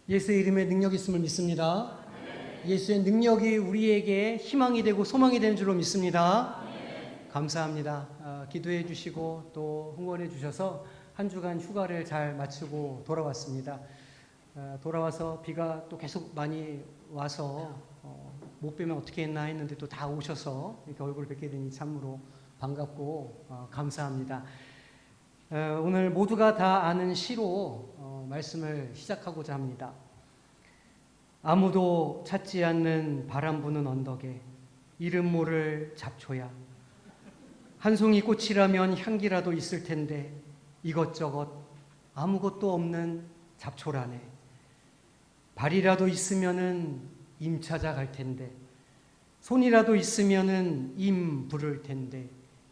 예수의 이름에 능력이 있음을 믿습니다. 예수의 능력이 우리에게 희망이 되고 소망이 되는 줄로 믿습니다. 감사합니다. 기도해 주시고 또 응원해 주셔서 한 주간 휴가를 잘 마치고 돌아왔습니다. 돌아와서 비가 또 계속 많이 와서 못 뵈면 어떻게 했나 했는데 또 다 오셔서 이렇게 얼굴 뵙게 되니 참으로 반갑고 감사합니다. 오늘 모두가 다 아는 시로 말씀을 시작하고자 합니다. 아무도 찾지 않는 바람 부는 언덕에 이름 모를 잡초야. 한 송이 꽃이라면 향기라도 있을 텐데 이것저것 아무것도 없는 잡초라네. 발이라도 있으면은 임 찾아갈 텐데 손이라도 있으면은 임 부를 텐데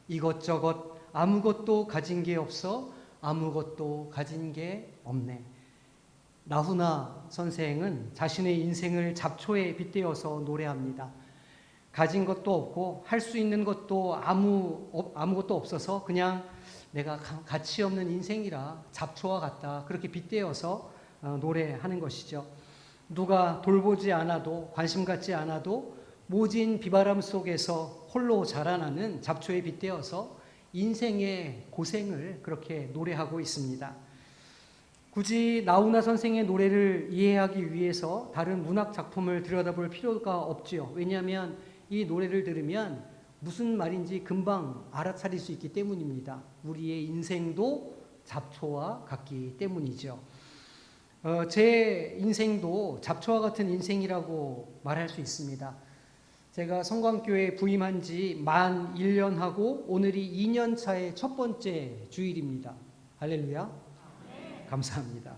이것저것 아무것도 가진 게 없어 아무것도 가진 게 없네. 나훈아 선생은 자신의 인생을 잡초에 빗대어서 노래합니다. 가진 것도 없고 할 수 있는 것도 아무것도 없어서 그냥 내가 가치 없는 인생이라 잡초와 같다. 그렇게 빗대어서 노래하는 것이죠. 누가 돌보지 않아도 관심 갖지 않아도 모진 비바람 속에서 홀로 자라나는 잡초에 빗대어서 인생의 고생을 그렇게 노래하고 있습니다. 굳이 나훈아 선생의 노래를 이해하기 위해서 다른 문학 작품을 들여다볼 필요가 없지요. 왜냐하면 이 노래를 들으면 무슨 말인지 금방 알아차릴 수 있기 때문입니다. 우리의 인생도 잡초와 같기 때문이죠. 제 인생도 잡초와 같은 인생이라고 말할 수 있습니다. 제가 성광교회에 부임한 지 만 1년하고 오늘이 2년 차의 첫 번째 주일입니다. 할렐루야. 감사합니다.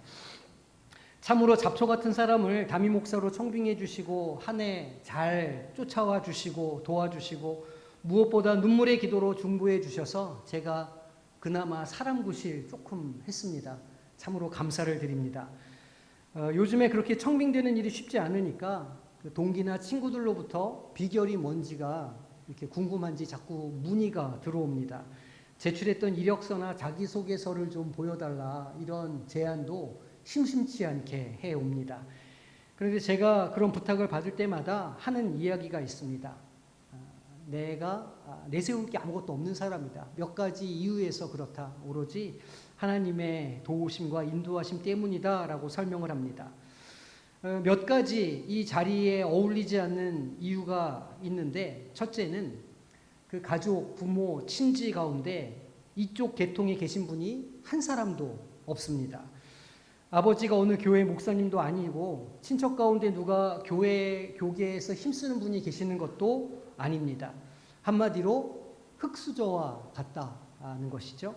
참으로 잡초 같은 사람을 담임 목사로 청빙해 주시고 한 해 잘 쫓아와 주시고 도와주시고 무엇보다 눈물의 기도로 중보해 주셔서 제가 그나마 사람 구실 조금 했습니다. 참으로 감사를 드립니다. 요즘에 그렇게 청빙되는 일이 쉽지 않으니까 동기나 친구들로부터 비결이 뭔지가 이렇게 궁금한지 자꾸 문의가 들어옵니다. 제출했던 이력서나 자기소개서를 좀 보여달라 이런 제안도 심심치 않게 해옵니다. 그런데 제가 그런 부탁을 받을 때마다 하는 이야기가 있습니다. 내가 내세울 게 아무것도 없는 사람이다. 몇 가지 이유에서 그렇다. 오로지 하나님의 도우심과 인도하심 때문이다 라고 설명을 합니다. 몇 가지 이 자리에 어울리지 않는 이유가 있는데 첫째는 그 가족, 부모, 친지 가운데 이쪽 계통에 계신 분이 한 사람도 없습니다. 아버지가 어느 교회 목사님도 아니고 친척 가운데 누가 교계에서 힘쓰는 분이 계시는 것도 아닙니다. 한마디로 흙수저와 같다는 것이죠.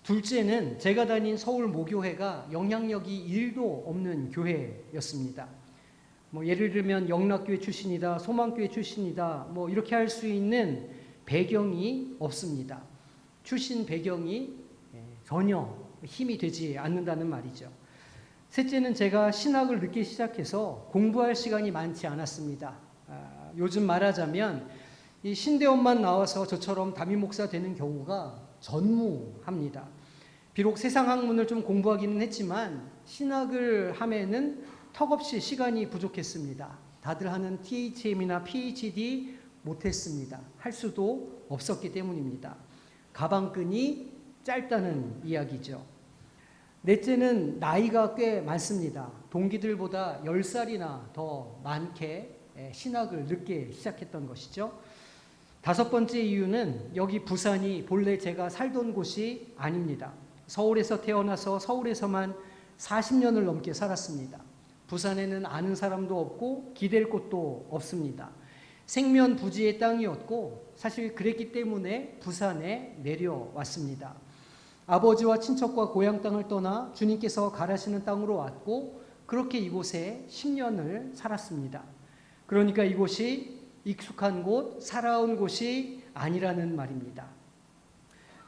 둘째는 제가 다닌 서울 모교회가 영향력이 1도 없는 교회였습니다. 예를 들면 영락교회 출신이다, 소망교회 출신이다, 이렇게 할 수 있는 배경이 없습니다. 출신 배경이 전혀 힘이 되지 않는다는 말이죠. 셋째는 제가 신학을 늦게 시작해서 공부할 시간이 많지 않았습니다. 요즘 말하자면 이 신대원만 나와서 저처럼 담임 목사 되는 경우가 전무합니다. 비록 세상 학문을 좀 공부하기는 했지만 신학을 함에는 턱없이 시간이 부족했습니다. 다들 하는 THM이나 PhD 못했습니다. 할 수도 없었기 때문입니다. 가방끈이 짧다는 이야기죠. 넷째는 나이가 꽤 많습니다. 동기들보다 10살이나 더 많게 신학을 늦게 시작했던 것이죠. 다섯 번째 이유는 여기 부산이 본래 제가 살던 곳이 아닙니다. 서울에서 태어나서 서울에서만 40년을 넘게 살았습니다. 부산에는 아는 사람도 없고 기댈 곳도 없습니다. 생면 부지의 땅이었고 사실 그랬기 때문에 부산에 내려왔습니다. 아버지와 친척과 고향 땅을 떠나 주님께서 가라시는 땅으로 왔고 그렇게 이곳에 10년을 살았습니다. 그러니까 이곳이 익숙한 곳, 살아온 곳이 아니라는 말입니다.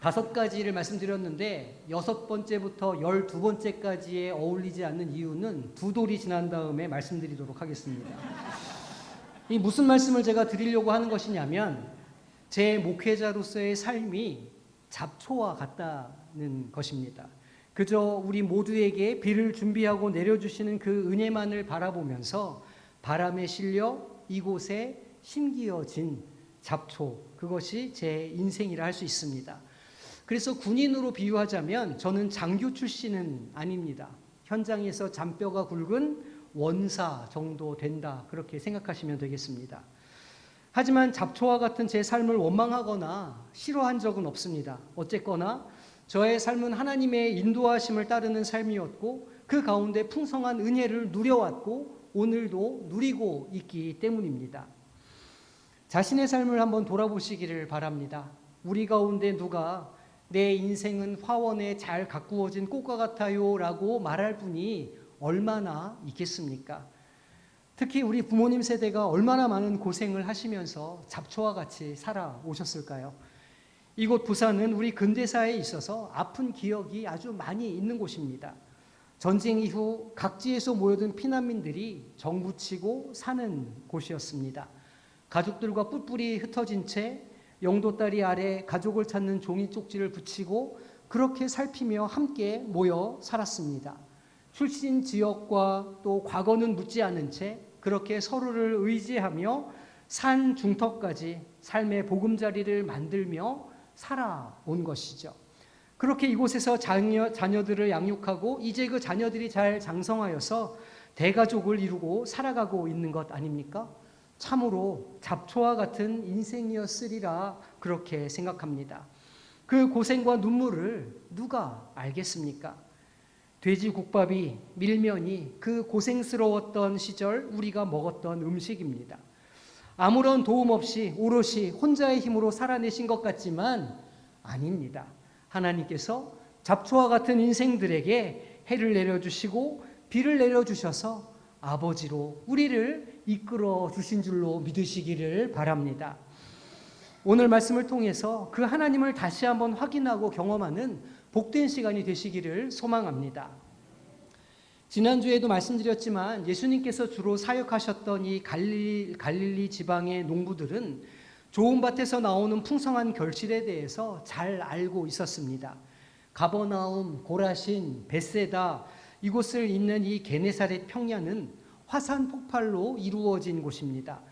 5가지를 말씀드렸는데 6번째부터 12번째까지에 어울리지 않는 이유는 2돌이 지난 다음에 말씀드리도록 하겠습니다. 이 무슨 말씀을 제가 드리려고 하는 것이냐면 제 목회자로서의 삶이 잡초와 같다는 것입니다. 그저 우리 모두에게 비를 준비하고 내려주시는 그 은혜만을 바라보면서 바람에 실려 이곳에 심기어진 잡초, 그것이 제 인생이라 할 수 있습니다. 그래서 군인으로 비유하자면 저는 장교 출신은 아닙니다. 현장에서 잔뼈가 굵은 원사 정도 된다, 그렇게 생각하시면 되겠습니다. 하지만 잡초와 같은 제 삶을 원망하거나 싫어한 적은 없습니다. 어쨌거나 저의 삶은 하나님의 인도하심을 따르는 삶이었고 그 가운데 풍성한 은혜를 누려왔고 오늘도 누리고 있기 때문입니다. 자신의 삶을 한번 돌아보시기를 바랍니다. 우리 가운데 누가 내 인생은 화원에 잘 가꾸어진 꽃과 같아요 라고 말할 분이 얼마나 있겠습니까? 특히 우리 부모님 세대가 얼마나 많은 고생을 하시면서 잡초와 같이 살아오셨을까요? 이곳 부산은 우리 근대사에 있어서 아픈 기억이 아주 많이 있는 곳입니다. 전쟁 이후 각지에서 모여든 피난민들이 정부치고 사는 곳이었습니다. 가족들과 뿔뿔이 흩어진 채 영도다리 아래 가족을 찾는 종이 쪽지를 붙이고 그렇게 살피며 함께 모여 살았습니다. 출신 지역과 또 과거는 묻지 않은 채 그렇게 서로를 의지하며 산 중턱까지 삶의 보금자리를 만들며 살아온 것이죠. 그렇게 이곳에서 자녀들을 양육하고 이제 그 자녀들이 잘 장성하여서 대가족을 이루고 살아가고 있는 것 아닙니까? 참으로 잡초와 같은 인생이었으리라 그렇게 생각합니다. 그 고생과 눈물을 누가 알겠습니까? 돼지국밥이, 밀면이 그 고생스러웠던 시절 우리가 먹었던 음식입니다. 아무런 도움 없이 오롯이 혼자의 힘으로 살아내신 것 같지만 아닙니다. 하나님께서 잡초와 같은 인생들에게 해를 내려주시고 비를 내려주셔서 아버지로 우리를 이끌어 주신 줄로 믿으시기를 바랍니다. 오늘 말씀을 통해서 그 하나님을 다시 한번 확인하고 경험하는 복된 시간이 되시기를 소망합니다. 지난주에도 말씀드렸지만 예수님께서 주로 사역하셨던 이 갈릴리 지방의 농부들은 좋은 밭에서 나오는 풍성한 결실에 대해서 잘 알고 있었습니다. 가버나움, 고라신, 벳세다 이곳을 잇는 이 게네사렛 평야는 화산 폭발로 이루어진 곳입니다.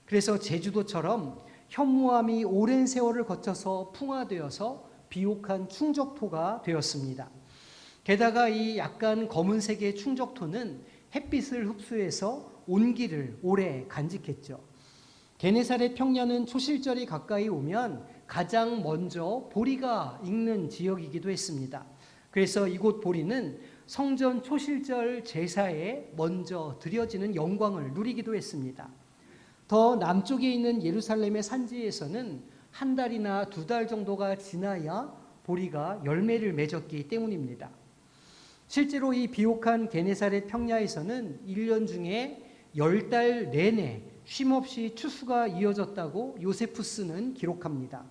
그래서 제주도처럼 현무암이 오랜 세월을 거쳐서 풍화되어서 비옥한 충적토가 되었습니다. 게다가 이 약간 검은색의 충적토는 햇빛을 흡수해서 온기를 오래 간직했죠. 게네사렛 평야는 초실절이 가까이 오면 가장 먼저 보리가 익는 지역이기도 했습니다. 그래서 이곳 보리는 성전 초실절 제사에 먼저 드려지는 영광을 누리기도 했습니다. 더 남쪽에 있는 예루살렘의 산지에서는 한 달이나 두 달 정도가 지나야 보리가 열매를 맺었기 때문입니다. 실제로 이 비옥한 게네사렛 평야에서는 1년 중에 10달 내내 쉼없이 추수가 이어졌다고 요세푸스는 기록합니다.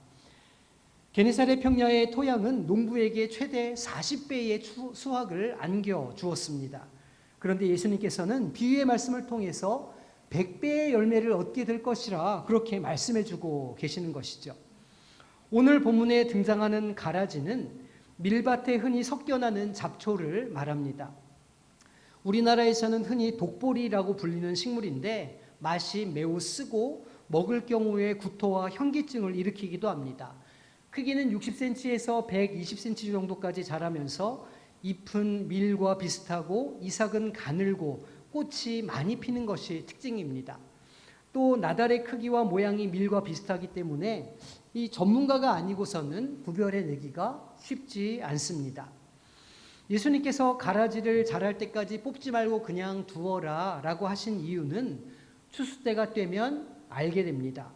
게네사렛 평야의 토양은 농부에게 최대 40배의 수확을 안겨주었습니다. 그런데 예수님께서는 비유의 말씀을 통해서 100배의 열매를 얻게 될 것이라 그렇게 말씀해주고 계시는 것이죠. 오늘 본문에 등장하는 가라지는 밀밭에 흔히 섞여나는 잡초를 말합니다. 우리나라에서는 흔히 독보리라고 불리는 식물인데 맛이 매우 쓰고 먹을 경우에 구토와 현기증을 일으키기도 합니다. 크기는 60cm에서 120cm 정도까지 자라면서 잎은 밀과 비슷하고 이삭은 가늘고 꽃이 많이 피는 것이 특징입니다. 또 나달의 크기와 모양이 밀과 비슷하기 때문에 이 전문가가 아니고서는 구별해내기가 쉽지 않습니다. 예수님께서 가라지를 자랄 때까지 뽑지 말고 그냥 두어라 라고 하신 이유는 추수 때가 되면 알게 됩니다.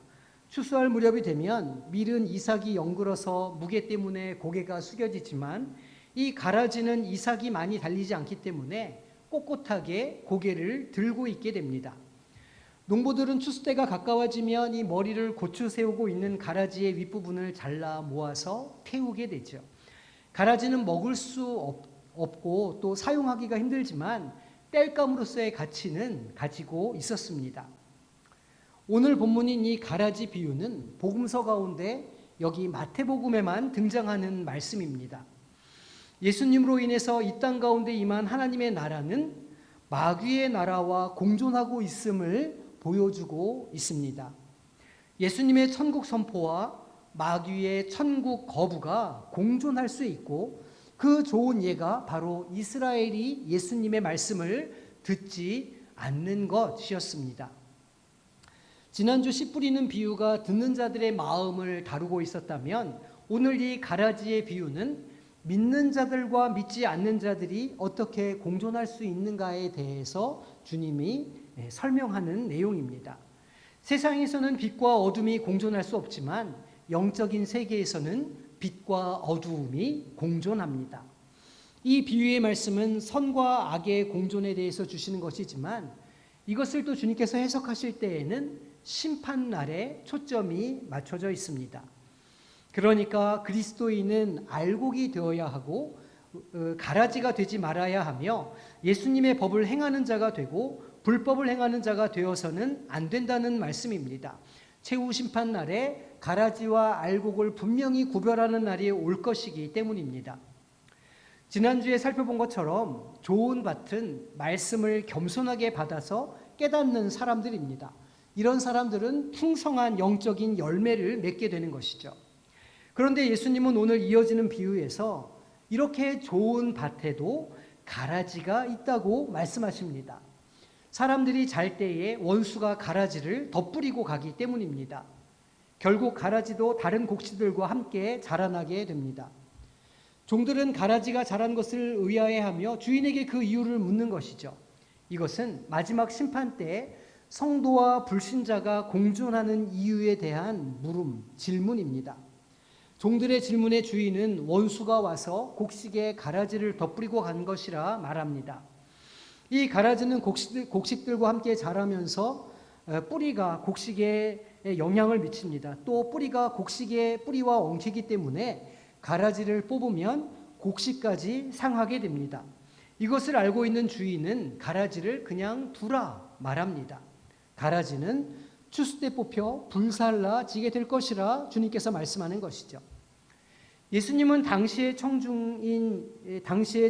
추수할 무렵이 되면 밀은 이삭이 연그러서 무게 때문에 고개가 숙여지지만 이 가라지는 이삭이 많이 달리지 않기 때문에 꼿꼿하게 고개를 들고 있게 됩니다. 농부들은 추수 때가 가까워지면 이 머리를 고추 세우고 있는 가라지의 윗부분을 잘라 모아서 태우게 되죠. 가라지는 먹을 수 없고 또 사용하기가 힘들지만 땔감으로서의 가치는 가지고 있었습니다. 오늘 본문인 이 가라지 비유는 복음서 가운데 여기 마태복음에만 등장하는 말씀입니다. 예수님으로 인해서 이 땅 가운데 임한 하나님의 나라는 마귀의 나라와 공존하고 있음을 보여주고 있습니다. 예수님의 천국 선포와 마귀의 천국 거부가 공존할 수 있고, 그 좋은 예가 바로 이스라엘이 예수님의 말씀을 듣지 않는 것이었습니다. 지난주 씨 뿌리는 비유가 듣는 자들의 마음을 다루고 있었다면, 오늘 이 가라지의 비유는 믿는 자들과 믿지 않는 자들이 어떻게 공존할 수 있는가에 대해서 주님이 설명하는 내용입니다. 세상에서는 빛과 어둠이 공존할 수 없지만 영적인 세계에서는 빛과 어두움이 공존합니다. 이 비유의 말씀은 선과 악의 공존에 대해서 주시는 것이지만, 이것을 또 주님께서 해석하실 때에는 심판날에 초점이 맞춰져 있습니다. 그러니까 그리스도인은 알곡이 되어야 하고 가라지가 되지 말아야 하며, 예수님의 법을 행하는 자가 되고 불법을 행하는 자가 되어서는 안 된다는 말씀입니다. 최후 심판날에 가라지와 알곡을 분명히 구별하는 날이 올 것이기 때문입니다. 지난주에 살펴본 것처럼 좋은 밭은 말씀을 겸손하게 받아서 깨닫는 사람들입니다. 이런 사람들은 풍성한 영적인 열매를 맺게 되는 것이죠. 그런데 예수님은 오늘 이어지는 비유에서 이렇게 좋은 밭에도 가라지가 있다고 말씀하십니다. 사람들이 잘 때에 원수가 가라지를 덧뿌리고 가기 때문입니다. 결국 가라지도 다른 곡식들과 함께 자라나게 됩니다. 종들은 가라지가 자란 것을 의아해하며 주인에게 그 이유를 묻는 것이죠. 이것은 마지막 심판 때 성도와 불신자가 공존하는 이유에 대한 질문입니다. 종들의 질문에 주인은 원수가 와서 곡식에 가라지를 덧뿌리고 간 것이라 말합니다. 이 가라지는 곡식들과 함께 자라면서 뿌리가 곡식에 영향을 미칩니다. 또 뿌리가 곡식의 뿌리와 엉키기 때문에 가라지를 뽑으면 곡식까지 상하게 됩니다. 이것을 알고 있는 주인은 가라지를 그냥 두라 말합니다. 가라지는 추수 때 뽑혀 불살라지게 될 것이라 주님께서 말씀하는 것이죠. 예수님은 당시의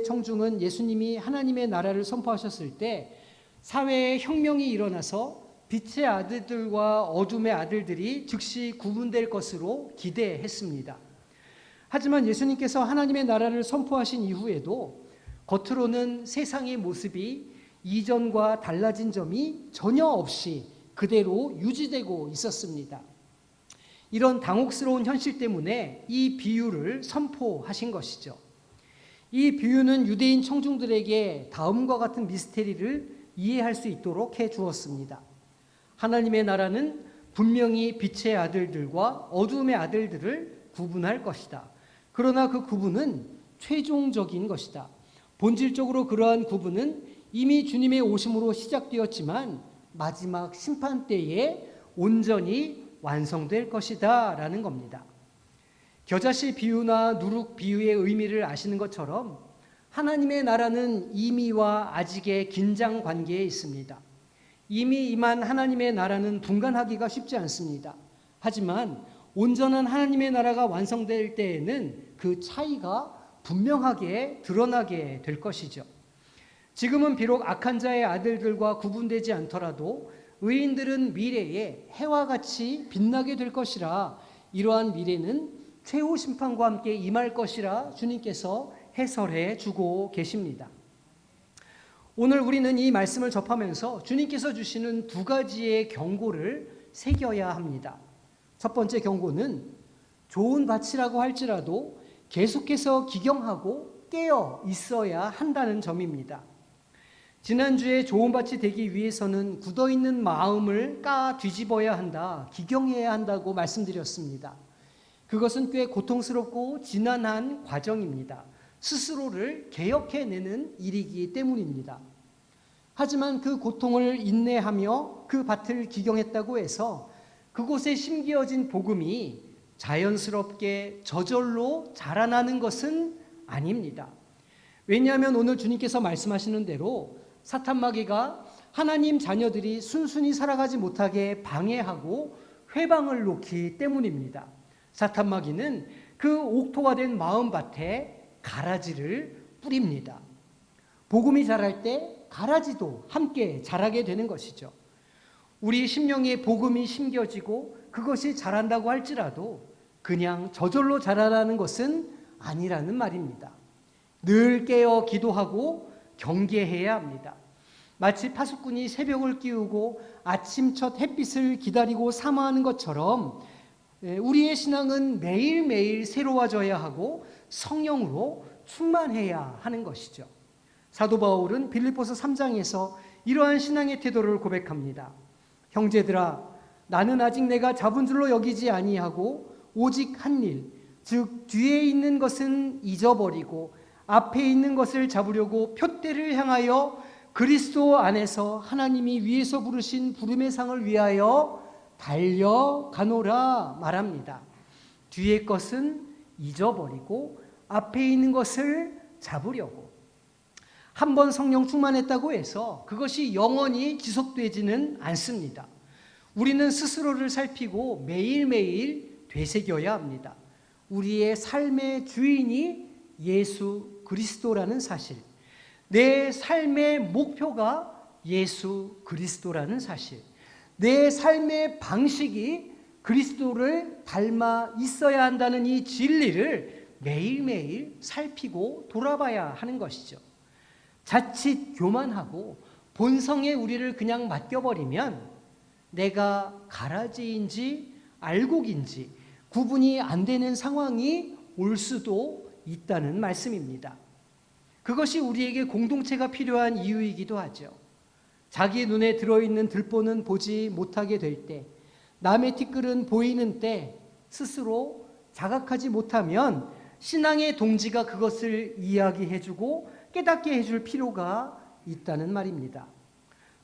청중은 예수님이 하나님의 나라를 선포하셨을 때 사회에 혁명이 일어나서 빛의 아들들과 어둠의 아들들이 즉시 구분될 것으로 기대했습니다. 하지만 예수님께서 하나님의 나라를 선포하신 이후에도 겉으로는 세상의 모습이 이전과 달라진 점이 전혀 없이 그대로 유지되고 있었습니다. 이런 당혹스러운 현실 때문에 이 비유를 선포하신 것이죠. 이 비유는 유대인 청중들에게 다음과 같은 미스테리를 이해할 수 있도록 해 주었습니다. 하나님의 나라는 분명히 빛의 아들들과 어둠의 아들들을 구분할 것이다. 그러나 그 구분은 최종적인 것이다. 본질적으로 그러한 구분은 이미 주님의 오심으로 시작되었지만 마지막 심판 때에 온전히 완성될 것이다 라는 겁니다. 겨자씨 비유나 누룩 비유의 의미를 아시는 것처럼 하나님의 나라는 이미와 아직의 긴장 관계에 있습니다. 이미 임한 하나님의 나라는 분간하기가 쉽지 않습니다. 하지만 온전한 하나님의 나라가 완성될 때에는 그 차이가 분명하게 드러나게 될 것이죠. 지금은 비록 악한 자의 아들들과 구분되지 않더라도 의인들은 미래에 해와 같이 빛나게 될 것이라, 이러한 미래는 최후 심판과 함께 임할 것이라 주님께서 해설해 주고 계십니다. 오늘 우리는 이 말씀을 접하면서 주님께서 주시는 두 가지의 경고를 새겨야 합니다. 첫 번째 경고는 좋은 밭이라고 할지라도 계속해서 기경하고 깨어 있어야 한다는 점입니다. 지난주에 좋은 밭이 되기 위해서는 굳어있는 마음을 까 뒤집어야 한다, 기경해야 한다고 말씀드렸습니다. 그것은 꽤 고통스럽고 지난한 과정입니다. 스스로를 개혁해내는 일이기 때문입니다. 하지만 그 고통을 인내하며 그 밭을 기경했다고 해서 그곳에 심기어진 복음이 자연스럽게 저절로 자라나는 것은 아닙니다. 왜냐하면 오늘 주님께서 말씀하시는 대로 사탄마귀가 하나님 자녀들이 순순히 살아가지 못하게 방해하고 회방을 놓기 때문입니다. 사탄마귀는 그 옥토가 된 마음밭에 가라지를 뿌립니다. 복음이 자랄 때 가라지도 함께 자라게 되는 것이죠. 우리 심령에 복음이 심겨지고 그것이 자란다고 할지라도 그냥 저절로 자라라는 것은 아니라는 말입니다. 늘 깨어 기도하고 경계해야 합니다. 마치 파수꾼이 새벽을 끼우고 아침 첫 햇빛을 기다리고 사모하는 것처럼 우리의 신앙은 매일매일 새로워져야 하고 성령으로 충만해야 하는 것이죠. 사도 바울은 빌립보서 3장에서 이러한 신앙의 태도를 고백합니다. 형제들아, 나는 아직 내가 잡은 줄로 여기지 아니하고 오직 한 일, 즉 뒤에 있는 것은 잊어버리고 앞에 있는 것을 잡으려고 표대를 향하여 그리스도 안에서 하나님이 위에서 부르신 부름의 상을 위하여 달려가노라 말합니다. 뒤의 것은 잊어버리고 앞에 있는 것을 잡으려고. 한번 성령 충만했다고 해서 그것이 영원히 지속되지는 않습니다. 우리는 스스로를 살피고 매일매일 되새겨야 합니다. 우리의 삶의 주인이 예수 그리스도라는 사실, 내 삶의 목표가 예수 그리스도라는 사실, 내 삶의 방식이 그리스도를 닮아 있어야 한다는 이 진리를 매일매일 살피고 돌아봐야 하는 것이죠. 자칫 교만하고 본성에 우리를 그냥 맡겨버리면 내가 가라지인지 알곡인지 구분이 안 되는 상황이 올 수도 있다는 말씀입니다. 그것이 우리에게 공동체가 필요한 이유이기도 하죠. 자기 눈에 들어있는 들보는 보지 못하게 될 때, 남의 티끌은 보이는 때 스스로 자각하지 못하면 신앙의 동지가 그것을 이야기해주고 깨닫게 해줄 필요가 있다는 말입니다.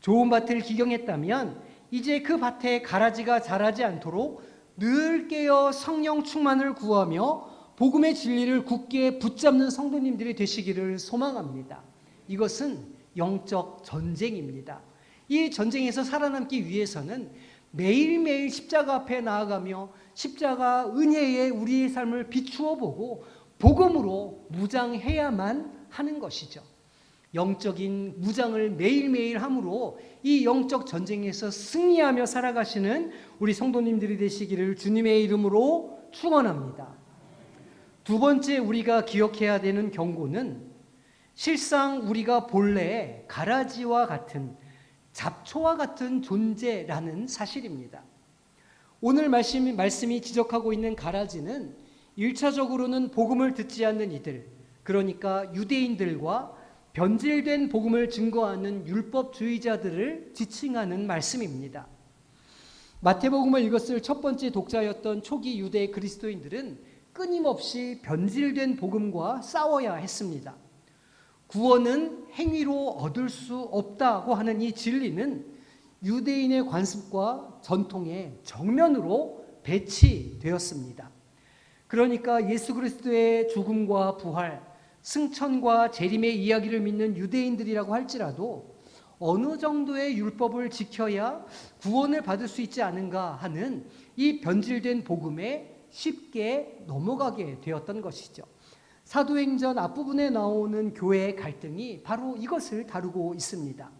좋은 밭을 기경했다면 이제 그 밭에 가라지가 자라지 않도록 늘 깨어 성령 충만을 구하며 복음의 진리를 굳게 붙잡는 성도님들이 되시기를 소망합니다. 이것은 영적 전쟁입니다. 이 전쟁에서 살아남기 위해서는 매일매일 십자가 앞에 나아가며 십자가 은혜에 우리의 삶을 비추어 보고 복음으로 무장해야만 하는 것이죠. 영적인 무장을 매일매일 함으로 이 영적 전쟁에서 승리하며 살아가시는 우리 성도님들이 되시기를 주님의 이름으로 축원합니다. 두 번째 우리가 기억해야 되는 경고는 실상 우리가 본래 가라지와 같은 잡초와 같은 존재라는 사실입니다. 오늘 말씀이 지적하고 있는 가라지는 1차적으로는 복음을 듣지 않는 이들, 그러니까 유대인들과 변질된 복음을 증거하는 율법주의자들을 지칭하는 말씀입니다. 마태복음을 읽었을 첫 번째 독자였던 초기 유대 그리스도인들은 끊임없이 변질된 복음과 싸워야 했습니다. 구원은 행위로 얻을 수 없다고 하는 이 진리는 유대인의 관습과 전통에 정면으로 배치되었습니다. 그러니까 예수 그리스도의 죽음과 부활, 승천과 재림의 이야기를 믿는 유대인들이라고 할지라도 어느 정도의 율법을 지켜야 구원을 받을 수 있지 않은가 하는 이 변질된 복음에 쉽게 넘어가게 되었던 것이죠. 사도행전 앞부분에 나오는 교회의 갈등이 바로 이것을 다루고 있습니다.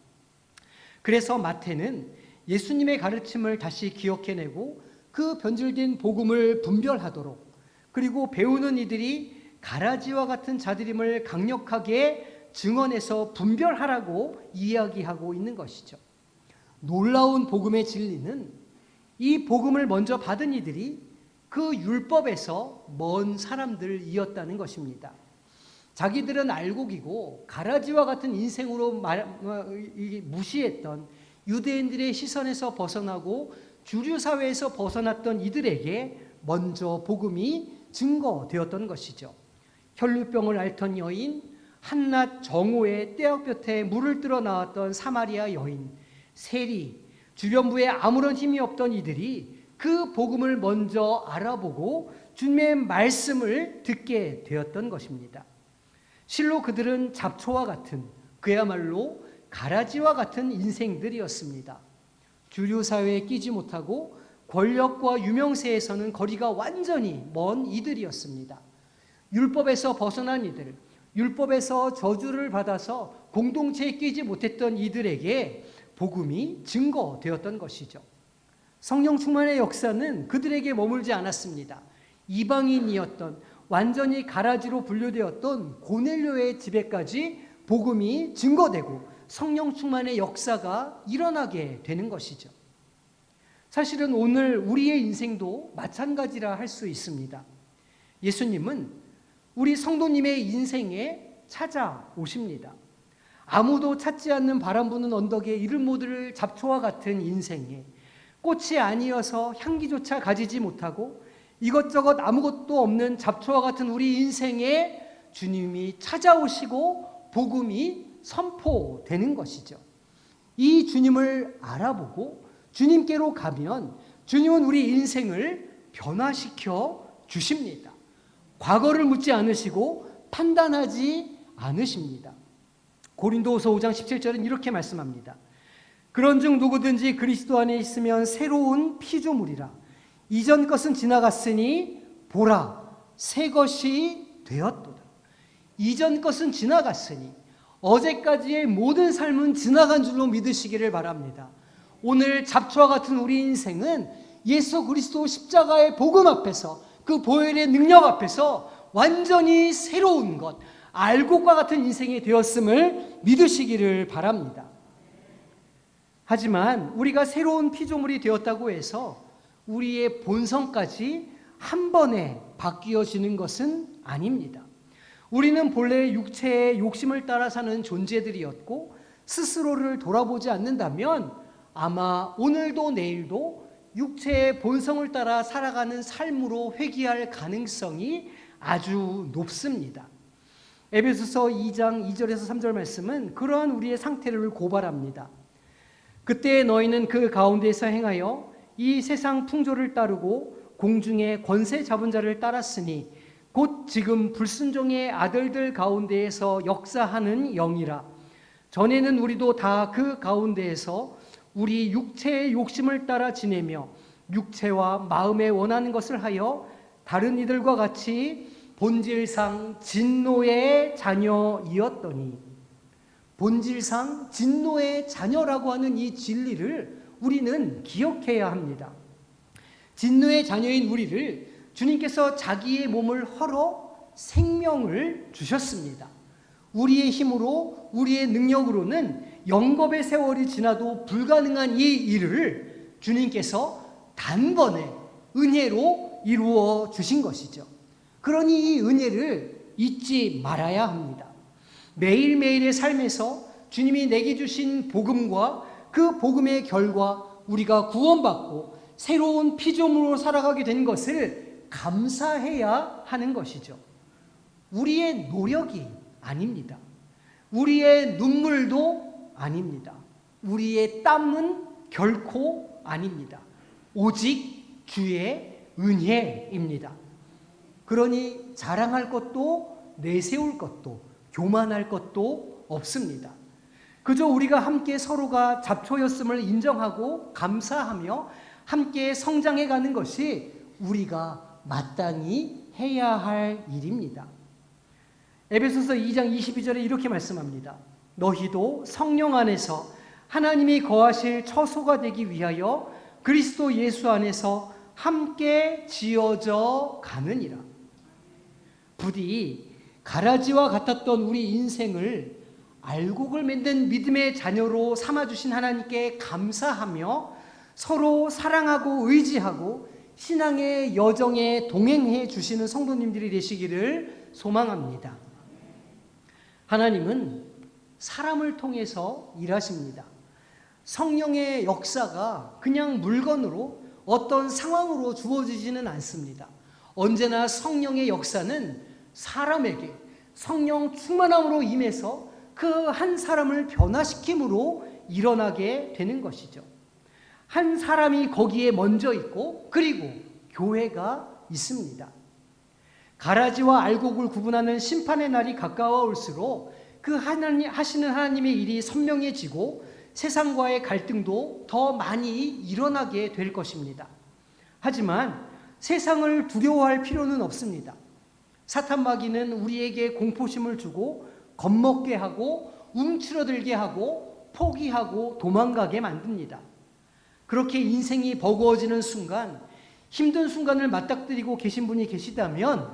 그래서 마태는 예수님의 가르침을 다시 기억해내고 그 변질된 복음을 분별하도록, 그리고 배우는 이들이 가라지와 같은 자들임을 강력하게 증언해서 분별하라고 이야기하고 있는 것이죠. 놀라운 복음의 진리는 이 복음을 먼저 받은 이들이 그 율법에서 먼 사람들이었다는 것입니다. 자기들은 알곡이고 가라지와 같은 인생으로 무시했던 유대인들의 시선에서 벗어나고 주류 사회에서 벗어났던 이들에게 먼저 복음이 증거되었던 것이죠. 혈루병을 앓던 여인, 한낮 정오에 떼약볕에 물을 뜨러 나왔던 사마리아 여인, 세리, 주변부에 아무런 힘이 없던 이들이 그 복음을 먼저 알아보고 주님의 말씀을 듣게 되었던 것입니다. 실로 그들은 잡초와 같은, 그야말로 가라지와 같은 인생들이었습니다. 주류 사회에 끼지 못하고 권력과 유명세에서는 거리가 완전히 먼 이들이었습니다. 율법에서 벗어난 이들, 율법에서 저주를 받아서 공동체에 끼지 못했던 이들에게 복음이 증거되었던 것이죠. 성령 충만의 역사는 그들에게 머물지 않았습니다. 이방인이었던, 완전히 가라지로 분류되었던 고넬료의 집에까지 복음이 증거되고 성령 충만의 역사가 일어나게 되는 것이죠. 사실은 오늘 우리의 인생도 마찬가지라 할 수 있습니다. 예수님은 우리 성도님의 인생에 찾아오십니다. 아무도 찾지 않는 바람 부는 언덕에 이름 모를 잡초와 같은 인생에 꽃이 아니어서 향기조차 가지지 못하고 이것저것 아무것도 없는 잡초와 같은 우리 인생에 주님이 찾아오시고 복음이 선포되는 것이죠. 이 주님을 알아보고 주님께로 가면 주님은 우리 인생을 변화시켜 주십니다. 과거를 묻지 않으시고 판단하지 않으십니다. 고린도후서 5장 17절은 이렇게 말씀합니다. 그런즉 누구든지 그리스도 안에 있으면 새로운 피조물이라. 이전 것은 지나갔으니 보라 새 것이 되었도다. 이전 것은 지나갔으니 어제까지의 모든 삶은 지나간 줄로 믿으시기를 바랍니다. 오늘 잡초와 같은 우리 인생은 예수 그리스도 십자가의 복음 앞에서 그 보혈의 능력 앞에서 완전히 새로운 것, 알곡과 같은 인생이 되었음을 믿으시기를 바랍니다. 하지만 우리가 새로운 피조물이 되었다고 해서 우리의 본성까지 한 번에 바뀌어지는 것은 아닙니다. 우리는 본래 육체의 욕심을 따라 사는 존재들이었고 스스로를 돌아보지 않는다면 아마 오늘도 내일도 육체의 본성을 따라 살아가는 삶으로 회귀할 가능성이 아주 높습니다. 에베소서 2장 2절에서 3절 말씀은 그러한 우리의 상태를 고발합니다. 그때 너희는 그 가운데에서 행하여 이 세상 풍조를 따르고 공중의 권세 잡은 자를 따랐으니 곧 지금 불순종의 아들들 가운데에서 역사하는 영이라. 전에는 우리도 다 그 가운데에서 우리 육체의 욕심을 따라 지내며 육체와 마음에 원하는 것을 하여 다른 이들과 같이 본질상 진노의 자녀이었더니, 본질상 진노의 자녀라고 하는 이 진리를 우리는 기억해야 합니다. 진노의 자녀인 우리를 주님께서 자기의 몸을 헐어 생명을 주셨습니다. 우리의 힘으로, 우리의 능력으로는 영겁의 세월이 지나도 불가능한 이 일을 주님께서 단번에 은혜로 이루어 주신 것이죠. 그러니 이 은혜를 잊지 말아야 합니다. 매일매일의 삶에서 주님이 내게 주신 복음과 그 복음의 결과 우리가 구원받고 새로운 피조물로 살아가게 된 것을 감사해야 하는 것이죠. 우리의 노력이 아닙니다. 우리의 눈물도 아닙니다. 우리의 땀은 결코 아닙니다. 오직 주의 은혜입니다. 그러니 자랑할 것도 내세울 것도 교만할 것도 없습니다. 그저 우리가 함께 서로가 잡초였음을 인정하고 감사하며 함께 성장해가는 것이 우리가 마땅히 해야 할 일입니다. 에베소서 2장 22절에 이렇게 말씀합니다. 너희도 성령 안에서 하나님이 거하실 처소가 되기 위하여 그리스도 예수 안에서 함께 지어져 가느니라. 부디 가라지와 같았던 우리 인생을 알곡을 맺는 믿음의 자녀로 삼아주신 하나님께 감사하며 서로 사랑하고 의지하고 신앙의 여정에 동행해 주시는 성도님들이 되시기를 소망합니다. 하나님은 사람을 통해서 일하십니다. 성령의 역사가 그냥 물건으로 어떤 상황으로 주어지지는 않습니다. 언제나 성령의 역사는 사람에게 성령 충만함으로 임해서 그 한 사람을 변화시킴으로 일어나게 되는 것이죠. 한 사람이 거기에 먼저 있고 그리고 교회가 있습니다. 가라지와 알곡을 구분하는 심판의 날이 가까워올수록 그 하시는 하나님의 일이 선명해지고 세상과의 갈등도 더 많이 일어나게 될 것입니다. 하지만 세상을 두려워할 필요는 없습니다. 사탄 마귀는 우리에게 공포심을 주고 겁먹게 하고 움츠러들게 하고 포기하고 도망가게 만듭니다. 그렇게 인생이 버거워지는 순간, 힘든 순간을 맞닥뜨리고 계신 분이 계시다면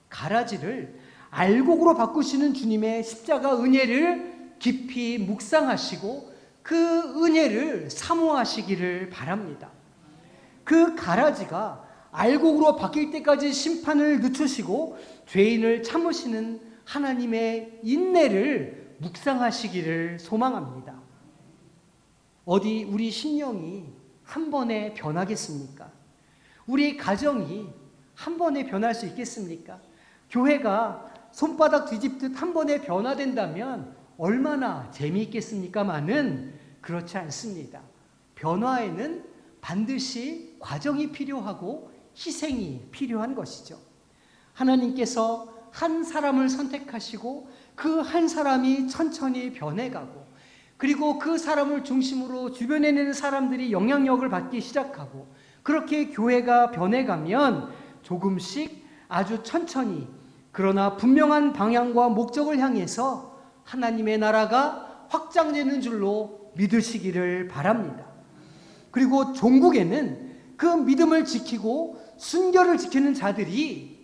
가라지를 알곡으로 바꾸시는 주님의 십자가 은혜를 깊이 묵상하시고 그 은혜를 사모하시기를 바랍니다. 그 가라지가 알곡으로 바뀔 때까지 심판을 늦추시고 죄인을 참으시는 하나님의 인내를 묵상하시기를 소망합니다. 어디 우리 심령이 한 번에 변하겠습니까? 우리 가정이 한 번에 변할 수 있겠습니까? 교회가 손바닥 뒤집듯 한 번에 변화된다면 얼마나 재미있겠습니까마는 그렇지 않습니다. 변화에는 반드시 과정이 필요하고 희생이 필요한 것이죠. 하나님께서 한 사람을 선택하시고 그 한 사람이 천천히 변해가고, 그리고 그 사람을 중심으로 주변에 있는 사람들이 영향력을 받기 시작하고, 그렇게 교회가 변해가면 조금씩 아주 천천히 그러나 분명한 방향과 목적을 향해서 하나님의 나라가 확장되는 줄로 믿으시기를 바랍니다. 그리고 종국에는 그 믿음을 지키고 순결을 지키는 자들이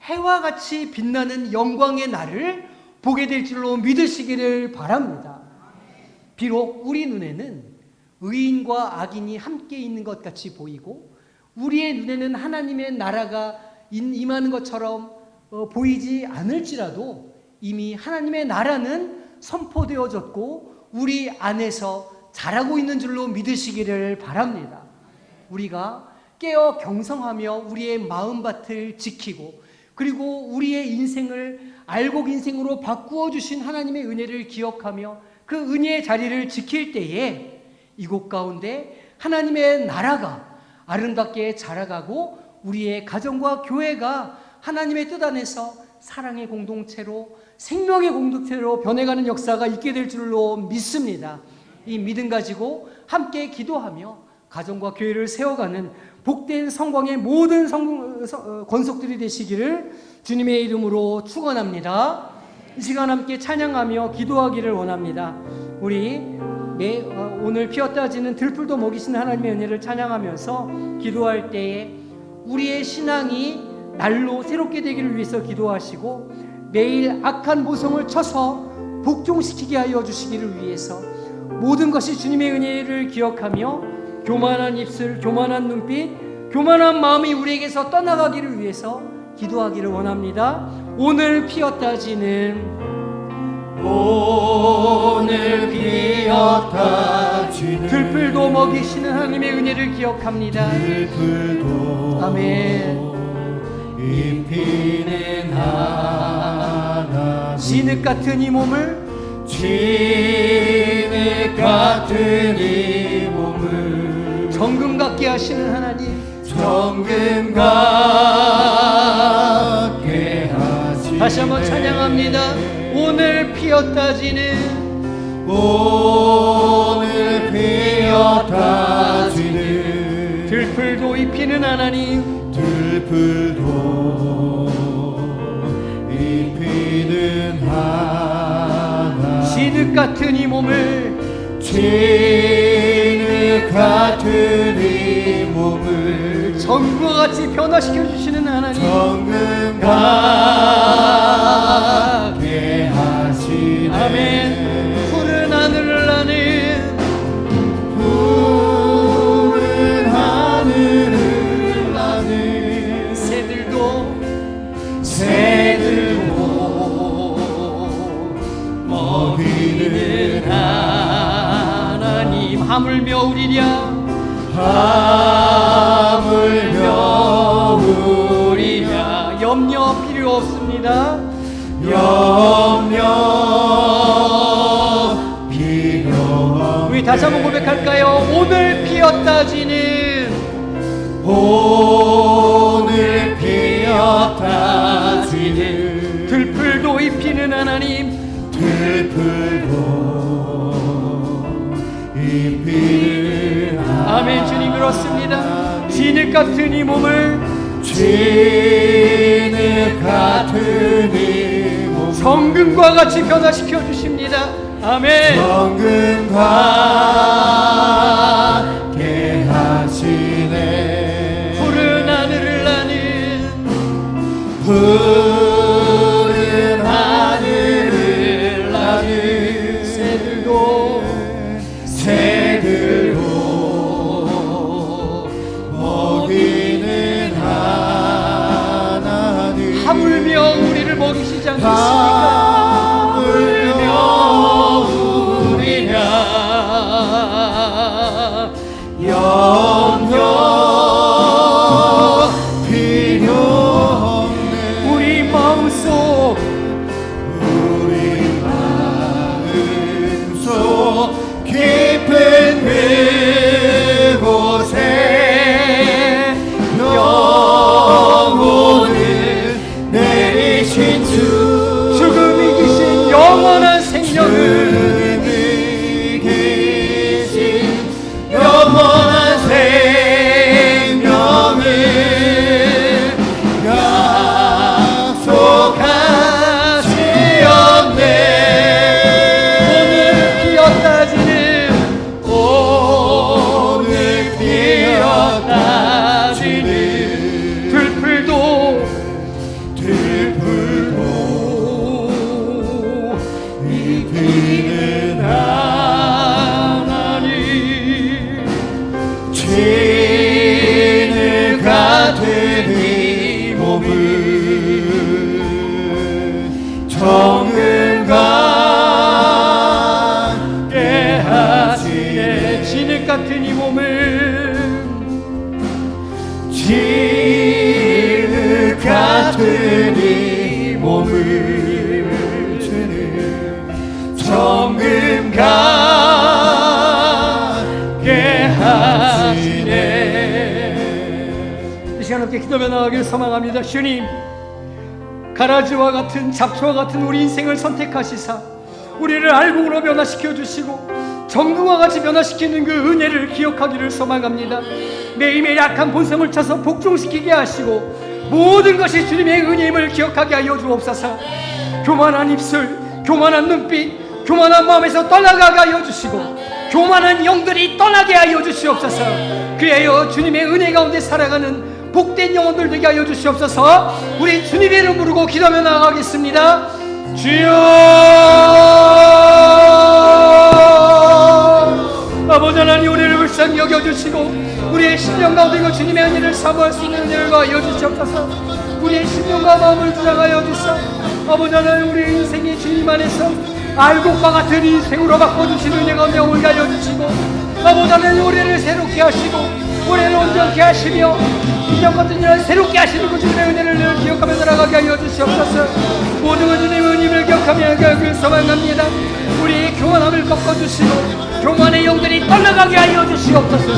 해와 같이 빛나는 영광의 날을 보게 될 줄로 믿으시기를 바랍니다. 비록 우리 눈에는 의인과 악인이 함께 있는 것 같이 보이고 우리의 눈에는 하나님의 나라가 임하는 것처럼 보이지 않을지라도 이미 하나님의 나라는 선포되어졌고 우리 안에서 자라고 있는 줄로 믿으시기를 바랍니다. 우리가 깨어 경성하며 우리의 마음밭을 지키고, 그리고 우리의 인생을 알곡 인생으로 바꾸어 주신 하나님의 은혜를 기억하며 그 은혜의 자리를 지킬 때에 이곳 가운데 하나님의 나라가 아름답게 자라가고 우리의 가정과 교회가 하나님의 뜻 안에서 사랑의 공동체로, 생명의 공동체로 변해가는 역사가 있게 될 줄로 믿습니다. 이 믿음 가지고 함께 기도하며 가정과 교회를 세워가는 복된 성광의 모든 권속들이 되시기를 주님의 이름으로 축원합니다. 이 시간 함께 찬양하며 기도하기를 원합니다. 우리 오늘 피었다 지는 들풀도 먹이시는 하나님의 은혜를 찬양하면서 기도할 때에 우리의 신앙이 날로 새롭게 되기를 위해서 기도하시고, 매일 악한 모성을 쳐서 복종시키게 하여 주시기를 위해서 모든 것이 주님의 은혜를 기억하며 교만한 입술, 교만한 눈빛, 교만한 마음이 우리에게서 떠나가기를 위해서 기도하기를 원합니다. 오늘 피었다 지는 들풀도 먹이시는 하나님의 은혜를 기억합니다. 들풀도 아멘. 입히는 하나님, 진흙 같은 이 몸을 진흙 같은 이 몸을 정금 같게 하시는 하나님, 정금 같게 하시네. 다시 한번 찬양합니다. 오늘 피었다 지는 오늘 피었다 지는 들풀도 입히는 하나님, 들풀도 입히는 하나님, 진흙 같은 이 몸을 진흙 같은 이 몸을 정금과 같이 변화시켜 주시는 하나님, 정금 같게 하시네. 아멘. 푸른 하늘을 나는 푸른 하늘을 나는 새들도 먹이는 하나님, 하물며 우리랴 하물며 우리랴 염려 필요 없습니다. 염려 필요 없네. 우리 다시 한번 고백할까요? 오늘 피었다 지는 오늘 피었다 지는 들풀도 입히는 하나님, 들풀도 입히는 아멘. 주님 그렇습니다. 진흙 같은 이 몸을 진흙 같은 이 몸 정금과 같이 변화시켜 주십니다. 아멘. 정금과 함께 하시네. 푸른 하늘을 나는 푸른 하늘을 나는 새들도 먹이는 하나님 하물며 우리를 먹이시지 않겠습니까? 하물며 우리냐 염려 필요 없네. 우리 마음속 깊은 그곳에 영혼을 내리신 죽음이 이기신 영원한 생명을 죽음이 계신 영원한 생명을 약속하시었네. 오늘 피었다 지는 들풀도 이기는 하나님 진흙 같은 이 몸을 정금과 함께 하시네. 진흙 같은 이 몸을 진흙 같은 이 몸을 정금과 함께 하시네. 이 시간 함께 기도며 나가기를 소망합니다. 주님, 가라지와 같은 잡초와 같은 우리 인생을 선택하시사 우리를 알곡으로 변화시켜 주시고 정금과 같이 변화시키는 그 은혜를 기억하기를 소망합니다. 매일매일 약한 본성을 차서 복종시키게 하시고 모든 것이 주님의 은혜임을 기억하게 하여 주옵소서. 교만한 입술, 교만한 눈빛, 교만한 마음에서 떠나가게 하여 주시고 교만한 영들이 떠나게 하여 주시옵소서. 그래야 주님의 은혜 가운데 살아가는 복된 영혼들 되게 하여 주시옵소서. 우리 주님의 이름 부르고 기도하며 나아가겠습니다. 주여, 아버지 하나님, 우리를 불쌍히 여겨주시고 우리의 심령 가운데 그 주님의 은혜를 사모할 수 있는 은혜를 가하여 주시옵소서. 우리의 심령과 마음을 주장하여 주사 아버지 하나님, 우리의 인생이 주님 안에서 알곡과 같은 인생으로 바꿔주시는 은혜 가운데 오게 하여 주시고 아버지 하나님, 우리를 새롭게 하시고 우리를 온전케 하시며 이전 같은 일을 새롭게 하시는 그 주님의 은혜를 늘 기억하며 살아가게 하여 주시옵소서. 모든 주님의 은혜를 기억하며 가길 소망합니다. 우리의 교만함을 꺾어주시고 교만의 영들이 떠나가게 하여 주시옵소서.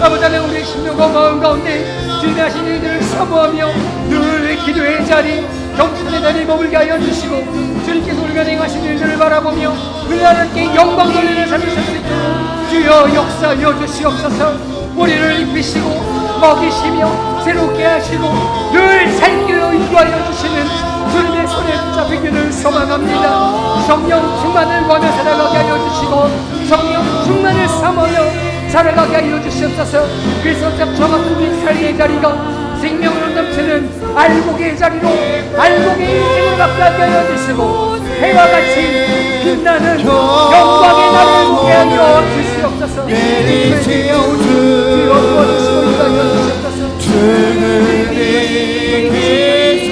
아버지 하나님, 우리의 심령과 마음 가운데 주님의 하신 일들을 사모하며 늘 기도의 자리, 경건의 자리에 머물게 하여 주시고 주님께서 우리가 행하신 일들을 바라보며 하나님께 영광 돌리는 삶을 살 수 있도록 주여 역사하여 주시옵소서. 우리를 입히시고 먹이시며 새롭게 하시고 늘 살기로 인도하여 주시는 주님의 손에 붙잡히기를 소망합니다. 성령 충만을 구하며 살아가게 하여 주시고 성령 충만을 삼하여 살아가게 하여 주시옵소서. 그래서 잡초 같은 우리 살리의 자리가 생명으로 넘치는 알곡의 자리로 알곡의 인생을 바꾸게 하여 주시고 해와 같이 빛나는 영광의 날을 보게 하여 주시옵소서. 내리시오 주 주는 이기신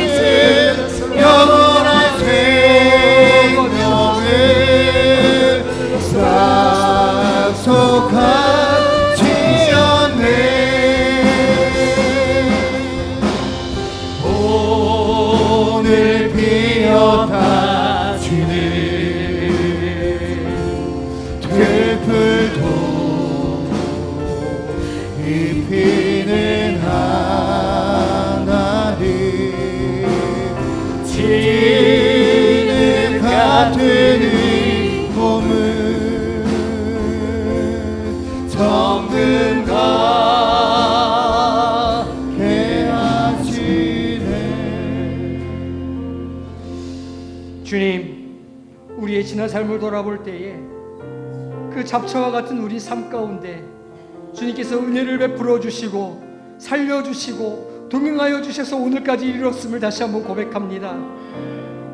영원한 생명을 약속하시었네. 오늘 피었다 지는 들풀도 입히는 하나님 진흙 같은 이 몸을 정금과 함께 하시네. 지난 삶을 돌아볼 때에 그 잡초와 같은 우리 삶 가운데 주님께서 은혜를 베풀어 주시고 살려주시고 동행하여 주셔서 오늘까지 이르렀음을 다시 한번 고백합니다.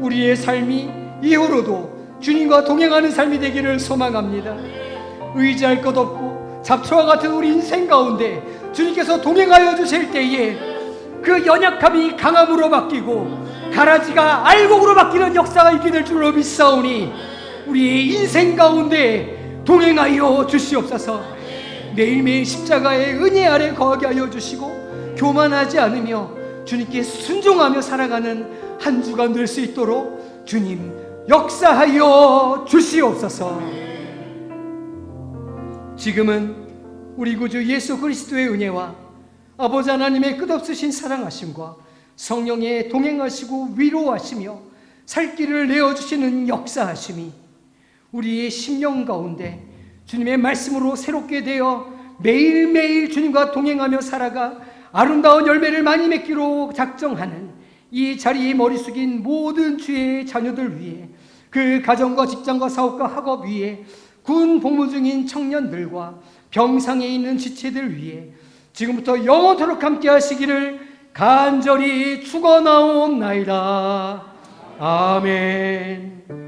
우리의 삶이 이후로도 주님과 동행하는 삶이 되기를 소망합니다. 의지할 것 없고 잡초와 같은 우리 인생 가운데 주님께서 동행하여 주실 때에 그 연약함이 강함으로 바뀌고 가라지가 알곡으로 바뀌는 역사가 있게 될 줄로 믿사오니 우리의 인생 가운데 동행하여 주시옵소서. 매일매일 십자가의 은혜 아래 거하게 하여 주시고 교만하지 않으며 주님께 순종하며 살아가는 한 주간 될 수 있도록 주님 역사하여 주시옵소서. 지금은 우리 구주 예수 그리스도의 은혜와 아버지 하나님의 끝없으신 사랑하심과 성령의 동행하시고 위로하시며 살 길을 내어주시는 역사하심이 우리의 심령 가운데 주님의 말씀으로 새롭게 되어 매일매일 주님과 동행하며 살아가 아름다운 열매를 많이 맺기로 작정하는 이 자리에 머리 숙인 모든 주의 자녀들 위해, 그 가정과 직장과 사업과 학업 위에, 군 복무 중인 청년들과 병상에 있는 지체들 위해 지금부터 영원토록 함께 하시기를 간절히 축원하옵나이다. 아멘.